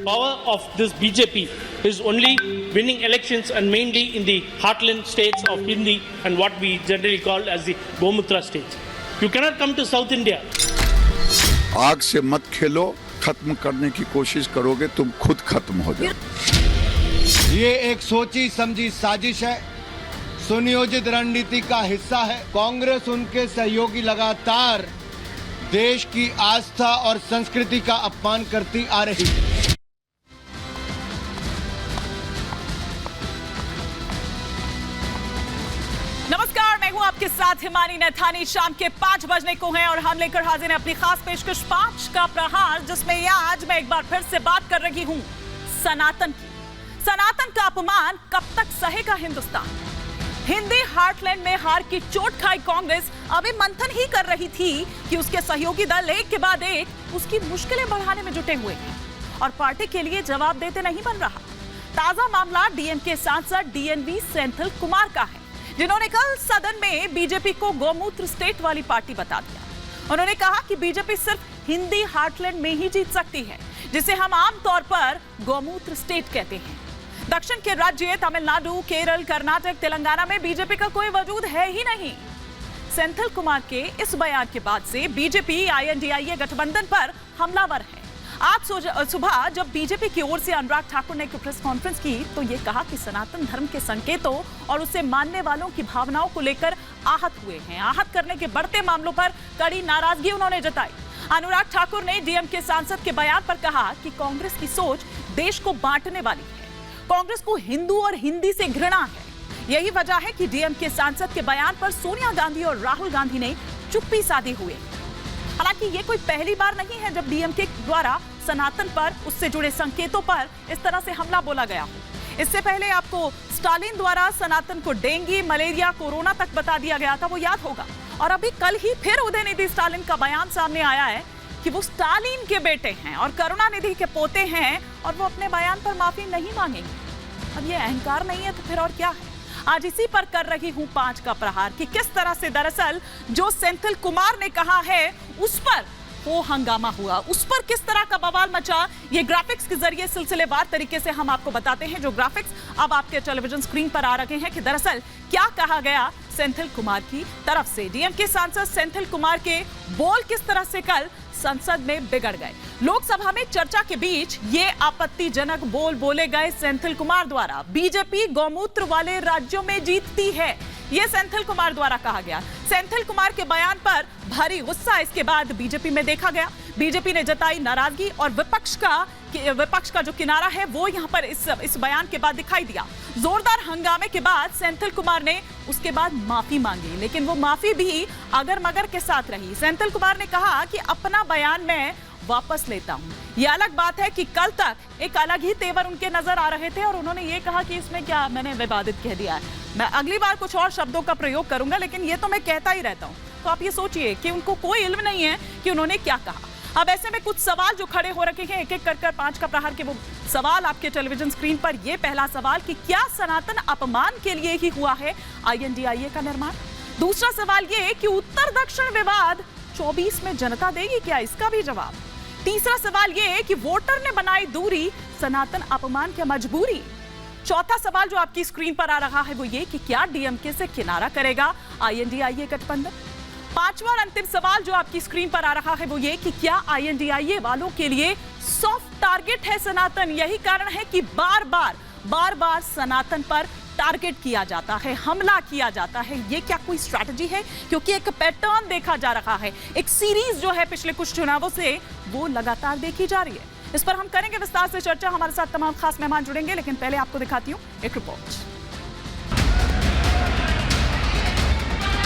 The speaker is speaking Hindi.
power of this BJP is only winning elections and mainly in the heartland states of Hindi and what we generally call as the Gomutra states. You cannot come to South India. आग से मत खेलो, खत्म करने की कोशिश करोगे तुम खुद खत्म हो जाओ। ये एक सोची समझी साजिश है, सुनियोजित रणनीति का हिस्सा है। कांग्रेस उनके सहयोगी लगातार देश की आस्था और संस्कृति का अपमान करती आ रही है। नमस्कार, मैं हूं आपके साथ हिमानी नैथानी। शाम के 5 बजने को हैं और हम लेकर हाजिर हैं अपनी खास पेशकश 5 का प्रहार, जिसमें आज मैं एक बार फिर से बात कर रही हूं सनातन की। सनातन का अपमान कब तक सहेगा हिंदुस्तान? हिंदी हार्टलैंड में हार की चोट खाई कांग्रेस अभी मंथन ही कर रही थी कि उसके सहयोगी दल एक के बाद एक उसकी मुश्किलें बढ़ाने में जुटे हुए हैं और पार्टी के लिए जवाब देते नहीं बन रहा। ताजा मामला डीएमके सांसद डीएनवी सेंथिल कुमार का है, जिन्होंने कल सदन में बीजेपी को गोमूत्र स्टेट वाली पार्टी बता दिया। उन्होंने कहा कि बीजेपी सिर्फ हिंदी हार्टलैंड में ही जीत सकती है, जिसे हम आमतौर पर गोमूत्र स्टेट कहते हैं। दक्षिण के राज्य तमिलनाडु, केरल, कर्नाटक, तेलंगाना में बीजेपी का कोई वजूद है ही नहीं। सेंथिल कुमार के इस बयान के बाद से बीजेपी आईएनडीआईए गठबंधन पर हमलावर है। आज सुबह जब बीजेपी की ओर से अनुराग ठाकुर ने एक प्रेस कॉन्फ्रेंस की तो ये कहा कि सनातन धर्म के संकेतों और उसे मानने वालों की भावनाओं को लेकर आहत हुए हैं। आहत करने के बढ़ते मामलों पर कड़ी नाराजगी उन्होंने जताई। अनुराग ठाकुर ने डीएमके सांसद के बयान पर कहा कि कांग्रेस की सोच देश को बांटने वाली है। कांग्रेस को हिंदू और हिंदी से घृणा है। यही वजह है कि डीएमके सांसद के बयान पर सोनिया गांधी और राहुल गांधी ने चुप्पी साधी हुई। हालांकि ये कोई पहली बार नहीं है जब डीएमके द्वारा सनातन पर, उससे जुड़े संकेतों पर इस तरह से हमला बोला गया हो। इससे पहले आपको स्टालिन द्वारा सनातन को डेंगू, मलेरिया, कोरोना तक बता दिया गया था, वो याद होगा। और अभी कल ही फिर उदयनिधि स्टालिन का बयान सामने आया है कि वो स्टालिन के बेटे हैं और करुणानिधि के पोते हैं और वो अपने बयान पर माफी नहीं मांगेंगे। अब ये अहंकार नहीं है तो फिर और क्या है? आज इसी पर कर रही हूं 5 का प्रहार कि किस तरह से दरअसल जो सेंथिल कुमार ने कहा है उस पर वो हंगामा हुआ, उस पर किस तरह का बवाल मचा। ये ग्राफिक्स के जरिए सिलसिलेवार तरीके से हम आपको बताते हैं। जो ग्राफिक्स अब आपके टेलीविजन स्क्रीन पर आ रहे हैं कि दरअसल क्या कहा गया सेंथिल कुमार की तरफ से। डीएमके सांसद सेंथिल कुमार के बोल किस तरह से कल संसद में बिगड़ गए। लोकसभा में चर्चा के बीच ये आपत्तिजनक बोल बोले गए सेंथिल कुमार द्वारा। बीजेपी गौमूत्र वाले राज्यों में जीतती है, ये सेंथिल कुमार द्वारा कहा गया। सेंथिल कुमार के बयान पर भारी गुस्सा इसके बाद बीजेपी में देखा गया। बीजेपी ने जताई नाराजगी और विपक्ष का जो किनारा है वो यहां पर इस बयान के बाद दिखाई दिया। जोरदार हंगामे के बाद सेंथिल कुमार ने उसके बाद माफी मांगी, लेकिन वो माफी भी अगर मगर के साथ रही। सेंथिल कुमार ने कहा कि अपना बयान मैं वापस लेता हूं। ये अलग बात है कि कल तक एक अलग ही तेवर उनके नजर आ रहे थे और उन्होंने ये कहा कि इसमें क्या मैंने विवादित कह दिया है। मैं अगली बार कुछ और शब्दों का प्रयोग करूंगा, लेकिन ये तो मैं कहता ही रहता हूं। तो आप ये सोचिए कि उनको कोई इल्म नहीं है कि उन्होंने क्या कहा। अब ऐसे में कुछ सवाल जो खड़े हो रखे हैं, एक एक कर 5 का प्रहार के वो सवाल आपके टेलीविजन स्क्रीन पर। ये पहला सवाल कि क्या सनातन अपमान के लिए ही हुआ है आईएनडीआईए का निर्माण? दूसरा सवाल ये कि उत्तर दक्षिण विवाद 24 में जनता देगी क्या? इसका भी जवाब। तीसरा सवाल ये कि वोटर ने बनाई दूरी, सनातन अपमान क्या मजबूरी? चौथा सवाल जो आपकी स्क्रीन पर आ रहा है वो ये कि क्या डीएमके से किनारा करेगा आईएनडीआईए गठबंधन? पांचवा और अंतिम सवाल जो आपकी स्क्रीन पर आ रहा है वो ये कि क्या आईएनडीआईए वालों के लिए सॉफ्ट टारगेट है सनातन? यही कारण है कि बार बार सनातन पर टारगेट किया जाता है, हमला किया जाता है। ये क्या कोई स्ट्रैटेजी है? क्योंकि एक पैटर्न देखा जा रहा है, एक सीरीज जो है पिछले कुछ चुनावों से वो लगातार देखी जा रही है। इस पर हम करेंगे विस्तार से चर्चा। हमारे साथ तमाम खास मेहमान जुड़ेंगे, लेकिन पहले आपको दिखाती हूँ एक रिपोर्ट।